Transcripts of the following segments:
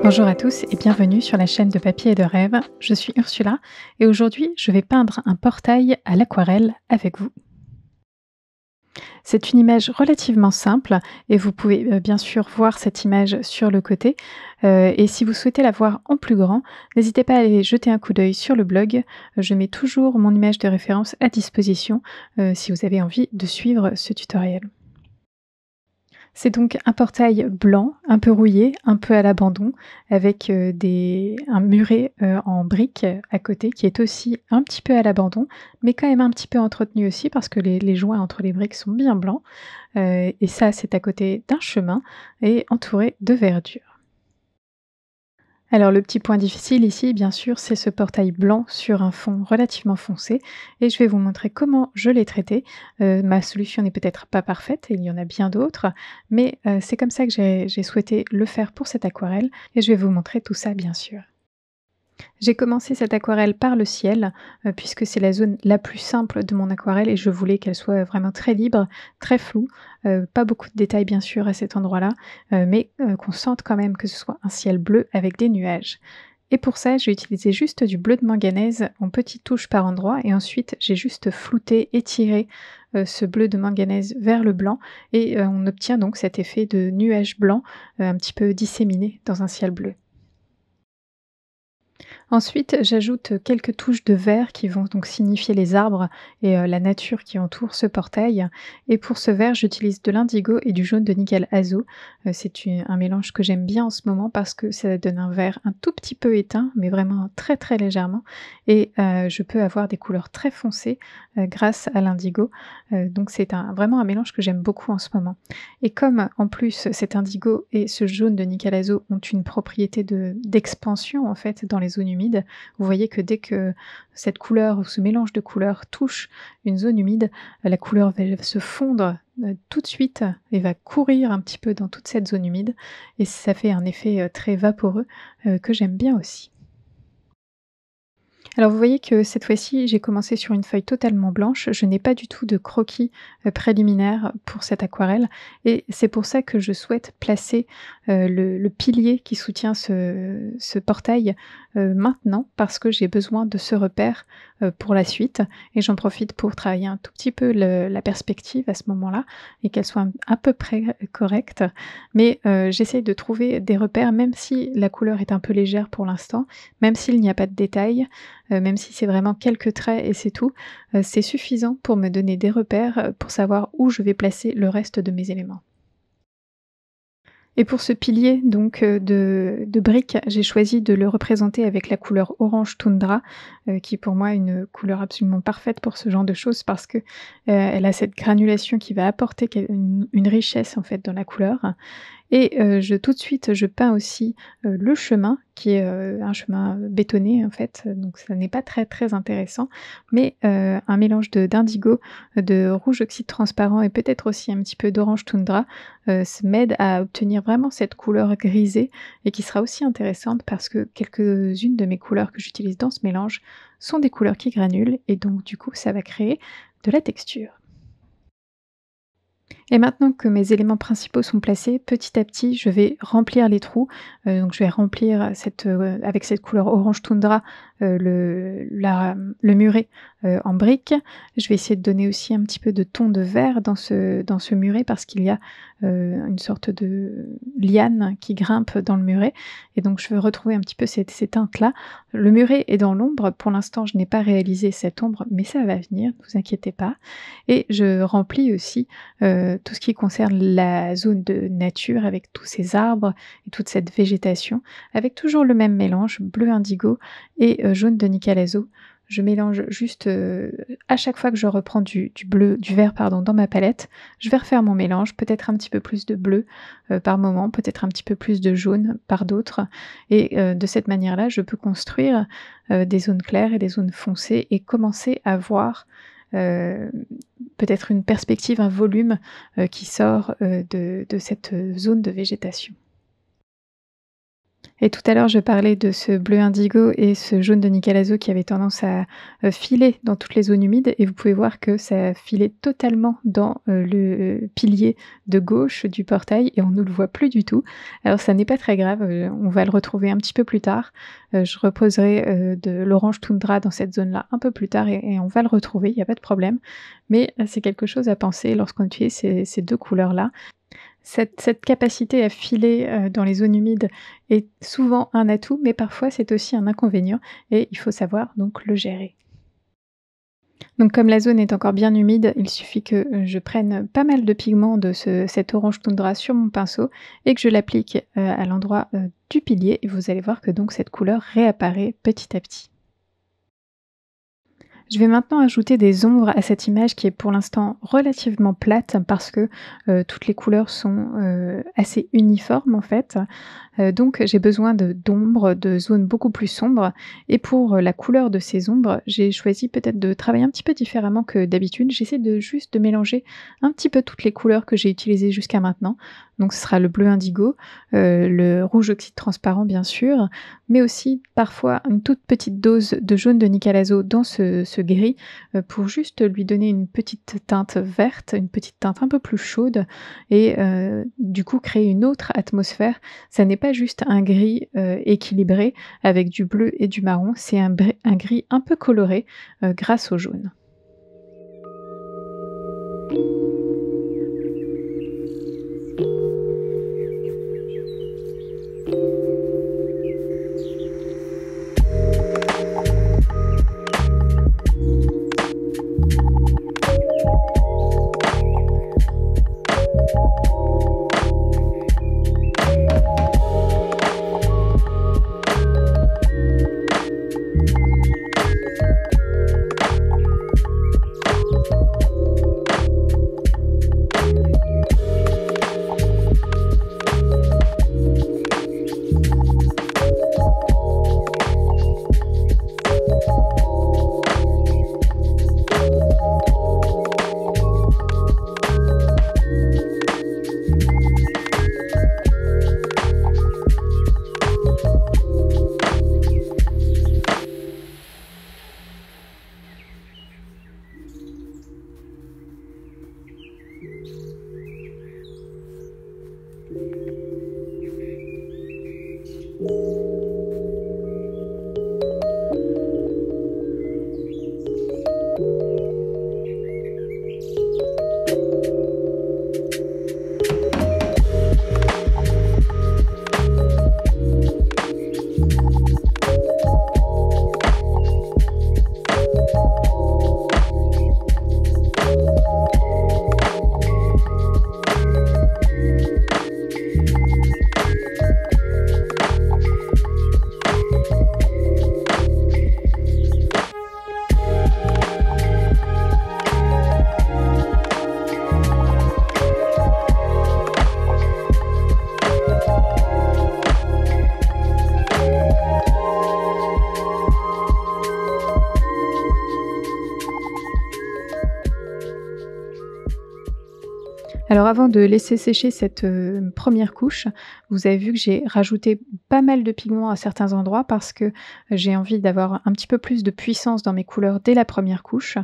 Bonjour à tous et bienvenue sur la chaîne de papier et de rêve. Je suis Ursula et aujourd'hui je vais peindre un portail à l'aquarelle avec vous. C'est une image relativement simple et vous pouvez bien sûr voir cette image sur le côté. Et si vous souhaitez la voir en plus grand, n'hésitez pas à aller jeter un coup d'œil sur le blog. Je mets toujours mon image de référence à disposition si vous avez envie de suivre ce tutoriel. C'est donc un portail blanc, un peu rouillé, un peu à l'abandon, avec un muret en briques à côté qui est aussi un petit peu à l'abandon, mais quand même un petit peu entretenu aussi parce que les joints entre les briques sont bien blancs. Et ça, c'est à côté d'un chemin et entouré de verdure. Alors le petit point difficile ici, bien sûr, c'est ce portail blanc sur un fond relativement foncé et je vais vous montrer comment je l'ai traité. Ma solution n'est peut-être pas parfaite, il y en a bien d'autres, mais c'est comme ça que j'ai souhaité le faire pour cette aquarelle et je vais vous montrer tout ça bien sûr. J'ai commencé cette aquarelle par le ciel, puisque c'est la zone la plus simple de mon aquarelle et je voulais qu'elle soit vraiment très libre, très floue, pas beaucoup de détails bien sûr à cet endroit-là, mais qu'on sente quand même que ce soit un ciel bleu avec des nuages. Et pour ça, j'ai utilisé juste du bleu de manganèse en petites touches par endroits et ensuite j'ai juste flouté, étiré ce bleu de manganèse vers le blanc et on obtient donc cet effet de nuages blancs un petit peu disséminés dans un ciel bleu. Ensuite, j'ajoute quelques touches de vert qui vont donc signifier les arbres et la nature qui entoure ce portail. Et pour ce vert, j'utilise de l'indigo et du jaune de nickel azo. C'est un mélange que j'aime bien en ce moment parce que ça donne un vert un tout petit peu éteint, mais vraiment très très légèrement. Et je peux avoir des couleurs très foncées grâce à l'indigo. Donc c'est vraiment un mélange que j'aime beaucoup en ce moment. Et comme en plus cet indigo et ce jaune de nickel azo ont une propriété d'expansion en fait dans les zones humides, vous voyez que dès que cette couleur ou ce mélange de couleurs touche une zone humide, la couleur va se fondre tout de suite et va courir un petit peu dans toute cette zone humide et ça fait un effet très vaporeux que j'aime bien aussi. Alors vous voyez que cette fois-ci, j'ai commencé sur une feuille totalement blanche. Je n'ai pas du tout de croquis préliminaire pour cette aquarelle et c'est pour ça que je souhaite placer le pilier qui soutient ce portail maintenant parce que j'ai besoin de ce repère pour la suite et j'en profite pour travailler un tout petit peu la perspective à ce moment-là et qu'elle soit à peu près correcte. Mais j'essaye de trouver des repères même si la couleur est un peu légère pour l'instant, même s'il n'y a pas de détails, même si c'est vraiment quelques traits et c'est tout, c'est suffisant pour me donner des repères, pour savoir où je vais placer le reste de mes éléments. Et pour ce pilier donc de briques, j'ai choisi de le représenter avec la couleur orange toundra, qui est pour moi une couleur absolument parfaite pour ce genre de choses parce que, elle a cette granulation qui va apporter une richesse en fait dans la couleur. Et je tout de suite, je peins aussi, le chemin qui est, un chemin, bétonné en fait, donc ça n'est pas très, très intéressant. Mais un mélange d'indigo, de rouge oxyde transparent et peut-être aussi un petit peu d'orange toundra, m'aide à obtenir vraiment cette couleur grisée et qui sera aussi intéressante parce que quelques-unes de mes couleurs que j'utilise dans ce mélange sont des couleurs qui granulent et donc du coup ça va créer de la texture. Et maintenant que mes éléments principaux sont placés, petit à petit, je vais remplir les trous. Donc je vais remplir avec cette couleur orange toundra, le muret, en briques. Je vais essayer de donner aussi un petit peu de ton de vert dans ce muret parce qu'il y a, une sorte de liane qui grimpe dans le muret et donc je veux retrouver un petit peu ces teintes-là. Le muret est dans l'ombre. Pour l'instant, je n'ai pas réalisé cette ombre, mais ça va venir, ne vous inquiétez pas. Et je remplis aussi tout ce qui concerne la zone de nature avec tous ces arbres et toute cette végétation, avec toujours le même mélange bleu indigo et jaune de nickel azo. Je mélange juste à chaque fois que je reprends du vert pardon, dans ma palette, je vais refaire mon mélange, peut-être un petit peu plus de bleu par moment, peut-être un petit peu plus de jaune par d'autres. Et de cette manière-là, je peux construire des zones claires et des zones foncées et commencer à voir euh, peut-être une perspective, un volume qui sort de cette zone de végétation. Et tout à l'heure, je parlais de ce bleu indigo et ce jaune de Nickel qui avait tendance à, filer dans toutes les zones humides et vous pouvez voir que ça filait totalement dans, le pilier de gauche du portail et on ne le voit plus du tout. Alors ça n'est pas très grave, on va le retrouver un petit peu plus tard. Je reposerai, de l'orange toundra dans cette zone-là un peu plus tard et on va le retrouver, il y a pas de problème. Mais, c'est quelque chose à penser lorsqu'on utilise ces 2 couleurs-là. Cette capacité à filer, dans les zones humides est souvent un atout, mais parfois c'est aussi un inconvénient et il faut savoir donc le gérer. Donc comme la zone est encore bien humide, il suffit que, je prenne pas mal de pigments de cet orange toundra sur mon pinceau et que je l'applique, à l'endroit, du pilier et vous allez voir que donc cette couleur réapparaît petit à petit. Je vais maintenant ajouter des ombres à cette image qui est pour l'instant relativement plate parce que, toutes les couleurs sont, assez uniformes en fait. Donc j'ai besoin d'ombres, de zones beaucoup plus sombres et pour, la couleur de ces ombres, j'ai choisi peut-être de travailler un petit peu différemment que d'habitude. J'essaie de juste de mélanger un petit peu toutes les couleurs que j'ai utilisées jusqu'à maintenant. Donc ce sera le bleu indigo, le rouge oxyde transparent bien sûr, mais aussi parfois une toute petite dose de jaune de Nickel dans ce gris, pour juste lui donner une petite teinte verte, une petite teinte un peu plus chaude et du coup créer une autre atmosphère. Ça n'est pas juste un gris, équilibré avec du bleu et du marron, c'est un gris un peu coloré, grâce au jaune. Alors avant de laisser sécher cette, 1re couche, vous avez vu que j'ai rajouté pas mal de pigments à certains endroits parce que j'ai envie d'avoir un petit peu plus de puissance dans mes couleurs dès la 1re couche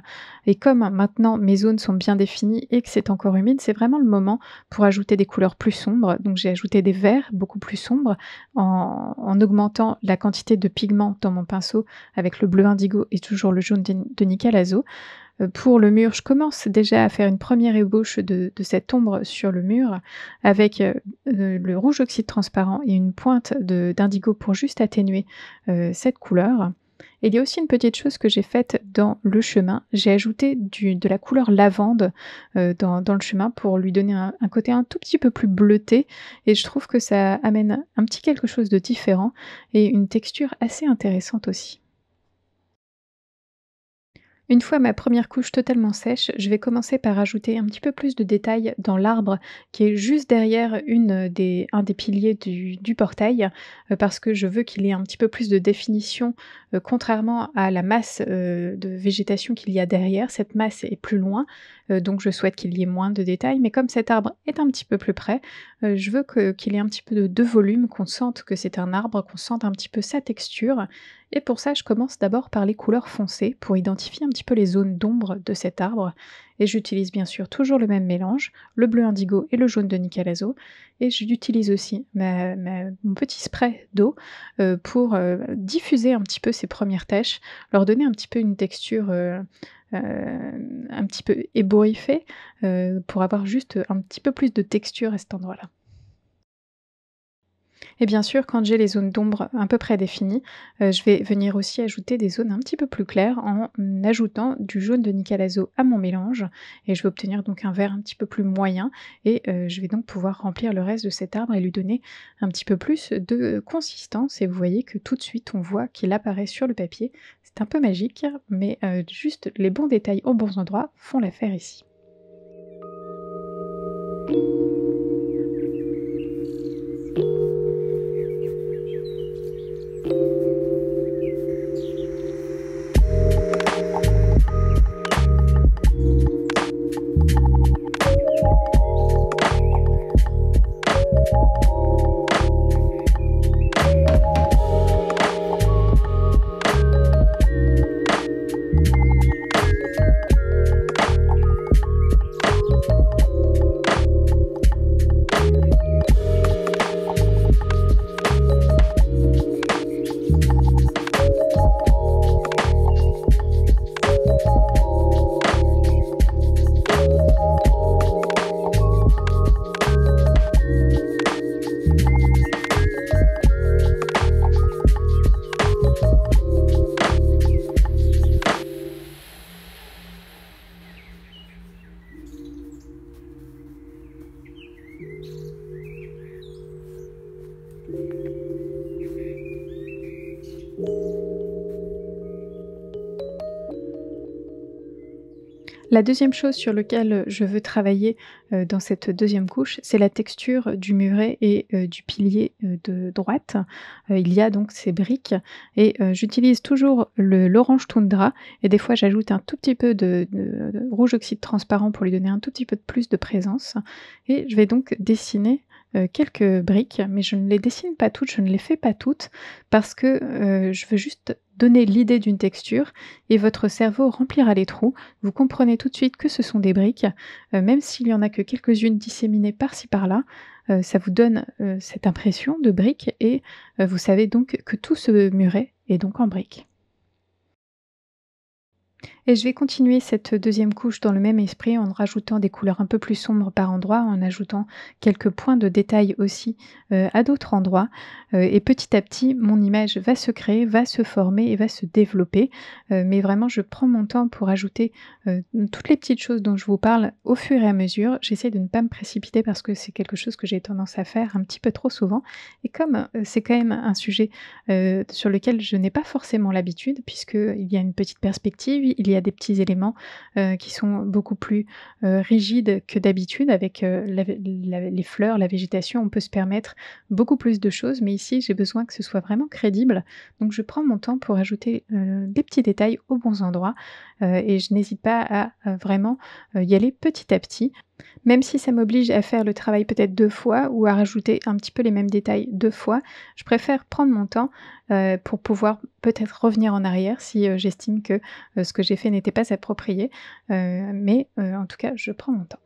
et comme maintenant mes zones sont bien définies et que c'est encore humide, c'est vraiment le moment pour ajouter des couleurs plus sombres. Donc j'ai ajouté des verts beaucoup plus sombres en augmentant la quantité de pigments dans mon pinceau avec le bleu indigo et toujours le jaune de Nickel Azo. Pour le mur, je commence déjà à faire une 1re ébauche de cette ombre sur le mur avec, le rouge oxyde transparent et une pointe d'indigo pour juste atténuer, cette couleur. Et il y a aussi une petite chose que j'ai faite dans le chemin, j'ai ajouté de la couleur lavande, dans le chemin pour lui donner un côté un tout petit peu plus bleuté et je trouve que ça amène un petit quelque chose de différent et une texture assez intéressante aussi. Une fois ma première couche totalement sèche, je vais commencer par ajouter un petit peu plus de détails dans l'arbre qui est juste derrière un des piliers du portail, parce que je veux qu'il ait un petit peu plus de définition, contrairement à la masse, de végétation qu'il y a derrière. Cette masse est plus loin, donc je souhaite qu'il y ait moins de détails, mais comme cet arbre est un petit peu plus près, je veux qu'il ait un petit peu de volume, qu'on sente que c'est un arbre, qu'on sente un petit peu sa texture et pour ça, je commence d'abord par les couleurs foncées pour identifier un petit peu les zones d'ombre de cet arbre. Et j'utilise bien sûr toujours le même mélange, le bleu indigo et le jaune de Nicolazo. Et j'utilise aussi mon petit spray d'eau pour diffuser un petit peu ces premières taches, leur donner un petit peu une texture un petit peu ébouriffée pour avoir juste un petit peu plus de texture à cet endroit-là. Et bien sûr, quand j'ai les zones d'ombre à peu près définies, je vais venir aussi ajouter des zones un petit peu plus claires en ajoutant du jaune de Nicolazo à mon mélange et je vais obtenir donc un vert un petit peu plus moyen et je vais donc pouvoir remplir le reste de cet arbre et lui donner un petit peu plus de consistance et vous voyez que tout de suite on voit qu'il apparaît sur le papier. C'est un peu magique, mais juste les bons détails aux bons endroits font l'affaire ici. La deuxième chose sur lequel je veux travailler, dans cette deuxième couche, c'est la texture du muret et du pilier, de droite. Il y a donc ces briques et j'utilise toujours l'orange toundra et des fois j'ajoute un tout petit peu de rouge oxyde transparent pour lui donner un tout petit peu de plus de présence et je vais donc dessiner, quelques briques, mais je ne les dessine pas toutes, je ne les fais pas toutes parce que, je veux juste donner l'idée d'une texture et votre cerveau remplira les trous. Vous comprenez tout de suite que ce sont des briques, même s'il y en a que quelques-unes disséminées par-ci par-là, ça vous donne, cette impression de briques et vous savez donc que tout ce muret est donc en briques. Et je vais continuer cette deuxième couche dans le même esprit en rajoutant des couleurs un peu plus sombres par endroits, en ajoutant quelques points de détail aussi, à d'autres endroits, et petit à petit, mon image va se créer, va se former et va se développer, mais vraiment je prends mon temps pour ajouter, toutes les petites choses dont je vous parle au fur et à mesure. J'essaie de ne pas me précipiter parce que c'est quelque chose que j'ai tendance à faire un petit peu trop souvent et comme, c'est quand même un sujet, sur lequel je n'ai pas forcément l'habitude puisqu'il y a une petite perspective, il y a des petits éléments, qui sont beaucoup plus, rigides que d'habitude avec, les fleurs, la végétation, on peut se permettre beaucoup plus de choses, mais ici j'ai besoin que ce soit vraiment crédible. Donc je prends mon temps pour ajouter, des petits détails aux bons endroits, et je n'hésite pas à, vraiment, y aller petit à petit. Même si ça m'oblige à faire le travail peut-être 2 fois ou à rajouter un petit peu les mêmes détails 2 fois, je préfère prendre mon temps, pour pouvoir peut-être revenir en arrière si, j'estime que, ce que j'ai fait n'était pas approprié, mais en tout cas, je prends mon temps.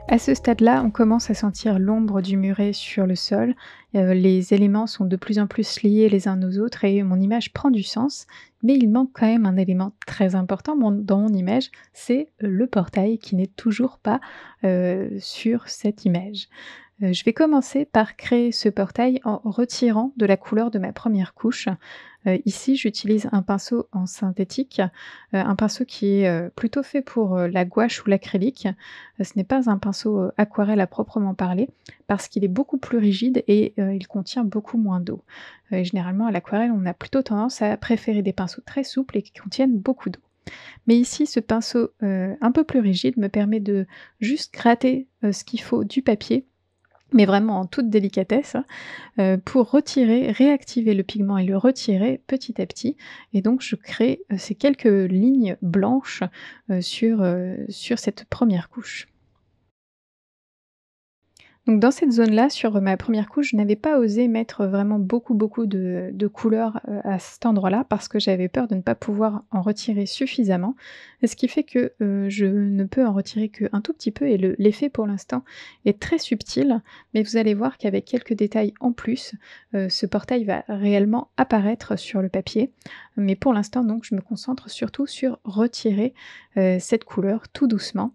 À ce stade-là, on commence à sentir l'ombre du muret sur le sol, les éléments sont de plus en plus liés les uns aux autres et mon image prend du sens, mais il manque quand même un élément très important dans mon image, c'est le portail qui n'est toujours pas, sur cette image. Je vais commencer par créer ce portail en retirant de la couleur de ma première couche. Ici, j'utilise un pinceau en synthétique, un pinceau qui est, plutôt fait pour, la gouache ou l'acrylique. Ce n'est pas un pinceau, aquarelle à proprement parler, parce qu'il est beaucoup plus rigide et il contient beaucoup moins d'eau. Généralement à l'aquarelle, on a plutôt tendance à préférer des pinceaux très souples et qui contiennent beaucoup d'eau. Mais ici, ce pinceau, un peu plus rigide me permet de juste gratter, ce qu'il faut du papier, mais vraiment en toute délicatesse, pour retirer, réactiver le pigment et le retirer petit à petit et donc je crée, ces quelques lignes blanches, sur cette première couche. Donc dans cette zone-là, sur ma première couche, je n'avais pas osé mettre vraiment beaucoup de couleurs, à cet endroit-là parce que j'avais peur de ne pas pouvoir en retirer suffisamment. Ce qui fait que, je ne peux en retirer qu'un tout petit peu et l'effet pour l'instant est très subtil, mais vous allez voir qu'avec quelques détails en plus, ce portail va réellement apparaître sur le papier. Mais pour l'instant donc je me concentre surtout sur retirer, cette couleur tout doucement.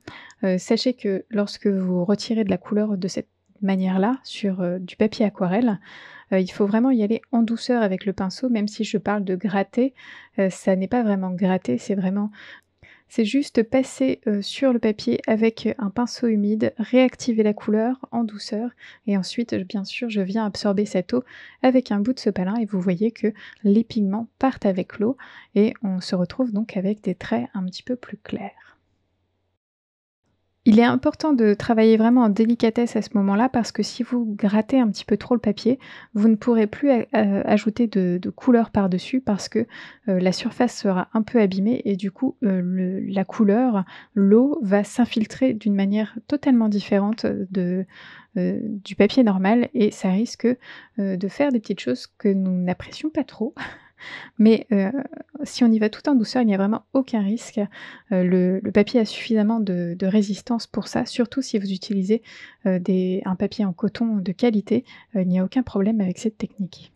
Sachez que lorsque vous retirez de la couleur de cette manière-là sur, du papier aquarelle, il faut vraiment y aller en douceur avec le pinceau, même si je parle de gratter, ça n'est pas vraiment gratter, c'est juste passer, sur le papier avec, un pinceau humide, réactiver la couleur en douceur et ensuite, bien sûr, je viens absorber cette eau avec un bout de sopalin et vous voyez que les pigments partent avec l'eau et on se retrouve donc avec des traits un petit peu plus clairs. Il est important de travailler vraiment en délicatesse à ce moment-là parce que si vous grattez un petit peu trop le papier, vous ne pourrez plus ajouter de couleur par-dessus parce que, la surface sera un peu abîmée et du coup, la couleur, l'eau va s'infiltrer d'une manière totalement différente, du papier normal et ça risque, de faire des petites choses que nous n'apprécions pas trop. Mais si on y va tout en douceur, il n'y a vraiment aucun risque. Le papier a suffisamment de résistance pour ça, surtout si vous utilisez, un papier en coton de qualité, il n'y a aucun problème avec cette technique.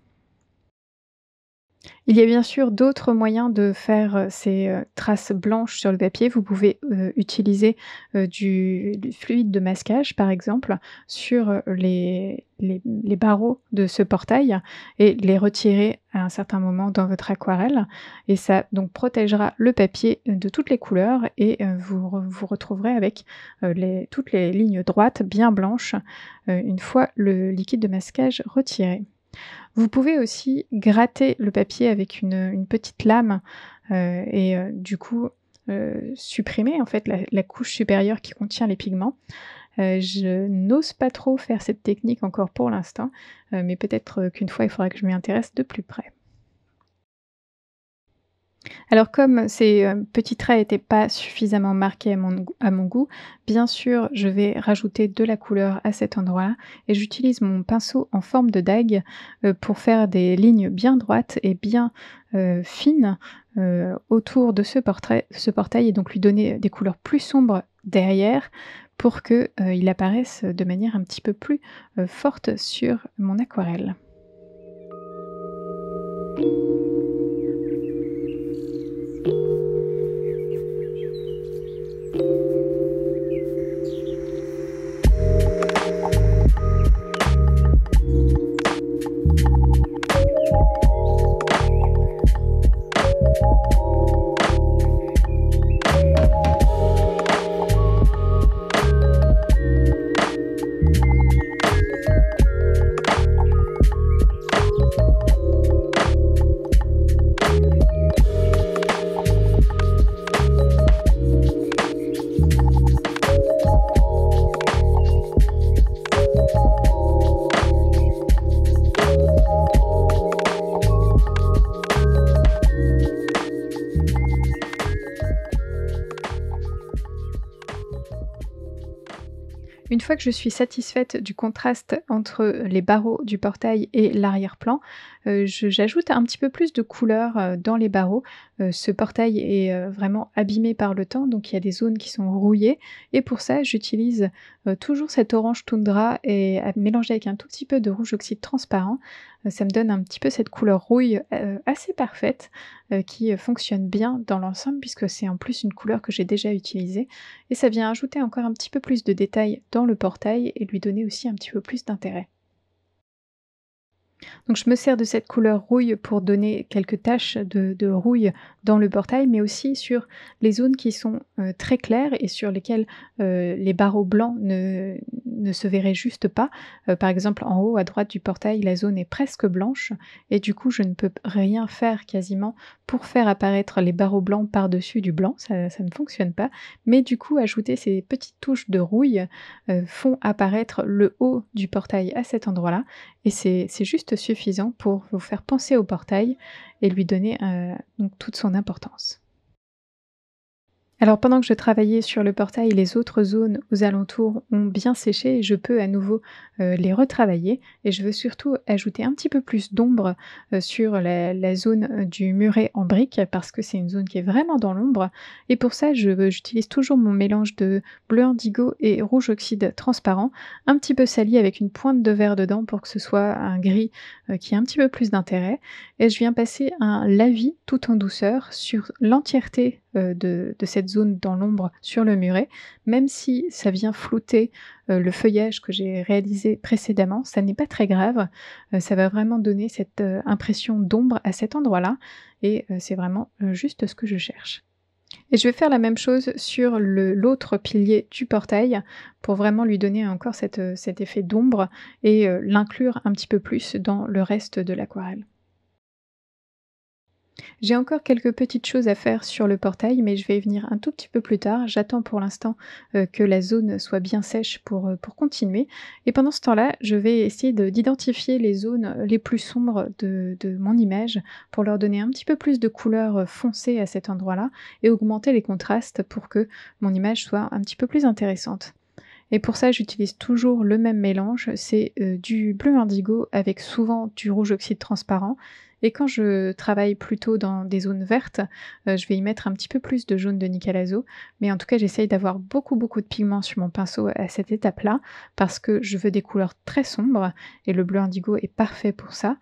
Il y a bien sûr d'autres moyens de faire, ces, traces blanches sur le papier. Vous pouvez, utiliser, du fluide de masquage, par exemple, sur, les barreaux de ce portail et les retirer à un certain moment dans votre aquarelle et ça donc protégera le papier de toutes les couleurs et vous retrouverez avec, toutes les lignes droites bien blanches, une fois le liquide de masquage retiré. Vous pouvez aussi gratter le papier avec une petite lame, du coup, supprimer en fait la couche supérieure qui contient les pigments. Je n'ose pas trop faire cette technique encore pour l'instant, mais peut-être, qu'une fois il faudra que je m'y intéresse de plus près. Alors comme ces, petits traits étaient pas suffisamment marqués à mon goût, bien sûr, je vais rajouter de la couleur à cet endroit-là et j'utilise mon pinceau en forme de dague, pour faire des lignes bien droites et bien, fines, autour de ce portail et donc lui donner des couleurs plus sombres derrière pour que, il apparaisse de manière un petit peu plus, forte sur mon aquarelle. Une fois que je suis satisfaite du contraste entre les barreaux du portail et l'arrière-plan, j'ajoute un petit peu plus de couleur, dans les barreaux. Ce portail est, vraiment abîmé par le temps, donc il y a des zones qui sont rouillées et pour ça j'utilise, toujours cet orange toundra et mélangé avec un tout petit peu de rouge oxyde transparent. Ça me donne un petit peu cette couleur rouille, assez parfaite, qui, fonctionne bien dans l'ensemble puisque c'est en plus une couleur que j'ai déjà utilisée et ça vient ajouter encore un petit peu plus de détails dans le portail et lui donner aussi un petit peu plus d'intérêt. Donc je me sers de cette couleur rouille pour donner quelques taches de rouille dans le portail, mais aussi sur les zones qui sont, très claires et sur lesquelles, les barreaux blancs ne se verraient juste pas. Par exemple, en haut à droite du portail, la zone est presque blanche et du coup, je ne peux rien faire quasiment pour faire apparaître les barreaux blancs par-dessus du blanc, ça ne fonctionne pas. Mais du coup, ajouter ces petites touches de rouille, font apparaître le haut du portail à cet endroit-là et c'est juste suffisant pour vous faire penser au portail et lui donner, donc toute son importance. Alors pendant que je travaillais sur le portail, les autres zones aux alentours ont bien séché et je peux à nouveau, les retravailler et je veux surtout ajouter un petit peu plus d'ombre, sur la zone, du muret en briques parce que c'est une zone qui est vraiment dans l'ombre et pour ça j'utilise toujours mon mélange de bleu indigo et rouge oxyde transparent, un petit peu sali avec une pointe de vert dedans pour que ce soit un gris, qui a un petit peu plus d'intérêt et je viens passer un lavis tout en douceur sur l'entièreté, de cette zone dans l'ombre sur le muret. Même si ça vient flouter, le feuillage que j'ai réalisé précédemment, ça n'est pas très grave, ça va vraiment donner cette, impression d'ombre à cet endroit-là et c'est vraiment, juste ce que je cherche. Et je vais faire la même chose sur l'autre pilier du portail pour vraiment lui donner encore cet effet d'ombre et l'inclure un petit peu plus dans le reste de l'aquarelle. J'ai encore quelques petites choses à faire sur le portail, mais je vais y venir un tout petit peu plus tard. J'attends pour l'instant, que la zone soit bien sèche pour continuer et pendant ce temps-là, je vais essayer d'identifier les zones, les plus sombres de mon image pour leur donner un petit peu plus de couleur, foncée à cet endroit-là et augmenter les contrastes pour que mon image soit un petit peu plus intéressante. Et pour ça, j'utilise toujours le même mélange, c'est, du bleu indigo avec souvent du rouge oxyde transparent et quand je travaille plutôt dans des zones vertes, je vais y mettre un petit peu plus de jaune de Nicolazo. Mais en tout cas, j'essaye d'avoir beaucoup, beaucoup de pigments sur mon pinceau à cette étape-là, parce que je veux des couleurs très sombres et le bleu indigo est parfait pour ça,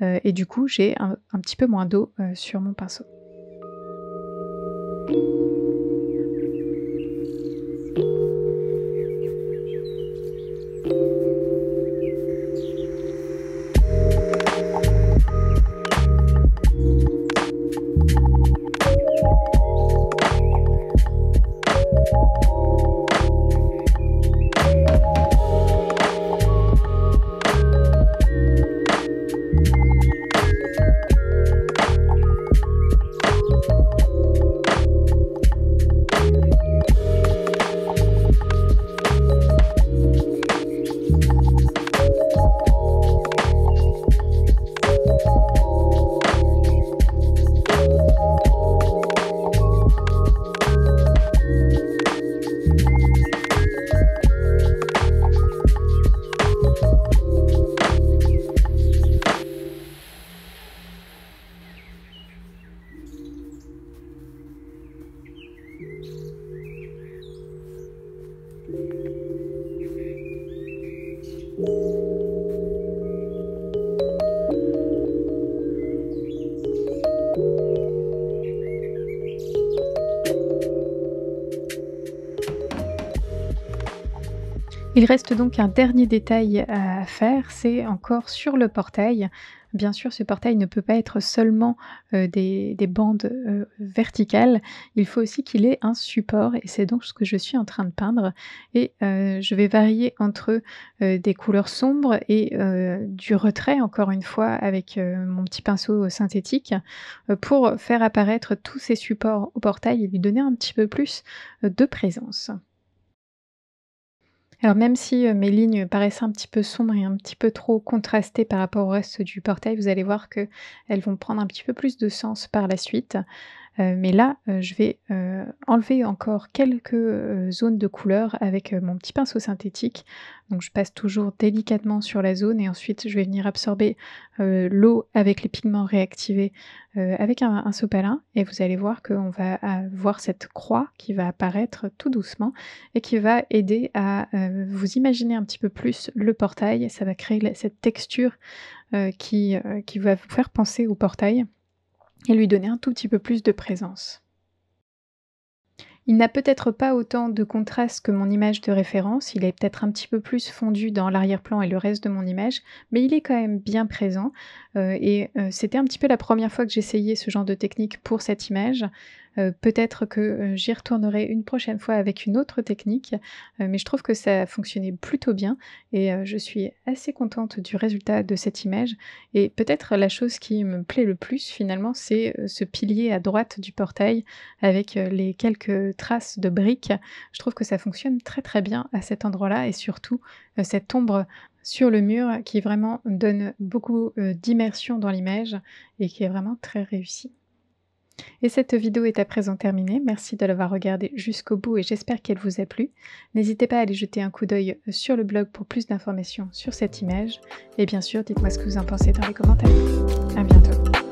et du coup, j'ai un petit peu moins d'eau, sur mon pinceau. Il reste donc un dernier détail à faire, c'est encore sur le portail. Bien sûr, ce portail ne peut pas être seulement, des bandes, verticales. Il faut aussi qu'il ait un support et c'est donc ce que je suis en train de peindre et je vais varier entre, des couleurs sombres et du retrait encore une fois avec, mon petit pinceau synthétique, pour faire apparaître tous ces supports au portail et lui donner un petit peu plus, de présence. Alors même si, mes lignes paraissent un petit peu sombres et un petit peu trop contrastées par rapport au reste du portail, vous allez voir qu'elles vont prendre un petit peu plus de sens par la suite. Mais là, je vais, enlever encore quelques, zones de couleur avec, mon petit pinceau synthétique. Donc je passe toujours délicatement sur la zone et ensuite je vais venir absorber, l'eau avec les pigments réactivés, avec un sopalin et vous allez voir qu'on va avoir cette croix qui va apparaître tout doucement et qui va aider à, vous imaginer un petit peu plus le portail. Ça va créer cette texture, qui va vous faire penser au portail et lui donner un tout petit peu plus de présence. Il n'a peut-être pas autant de contraste que mon image de référence, il est peut-être un petit peu plus fondu dans l'arrière-plan et le reste de mon image, mais il est quand même bien présent, c'était un petit peu la première fois que j'essayais ce genre de technique pour cette image. Peut-être que, j'y retournerai une prochaine fois avec une autre technique, mais je trouve que ça fonctionnait plutôt bien et je suis assez contente du résultat de cette image et peut-être la chose qui me plaît le plus finalement, c'est, ce pilier à droite du portail avec, les quelques traces de briques. Je trouve que ça fonctionne très, très bien à cet endroit-là et surtout, cette ombre sur le mur qui vraiment donne beaucoup, d'immersion dans l'image et qui est vraiment très réussie. Et cette vidéo est à présent terminée. Merci de l'avoir regardée jusqu'au bout et j'espère qu'elle vous a plu. N'hésitez pas à aller jeter un coup d'œil sur le blog pour plus d'informations sur cette image. Et bien sûr, dites-moi ce que vous en pensez dans les commentaires. À bientôt.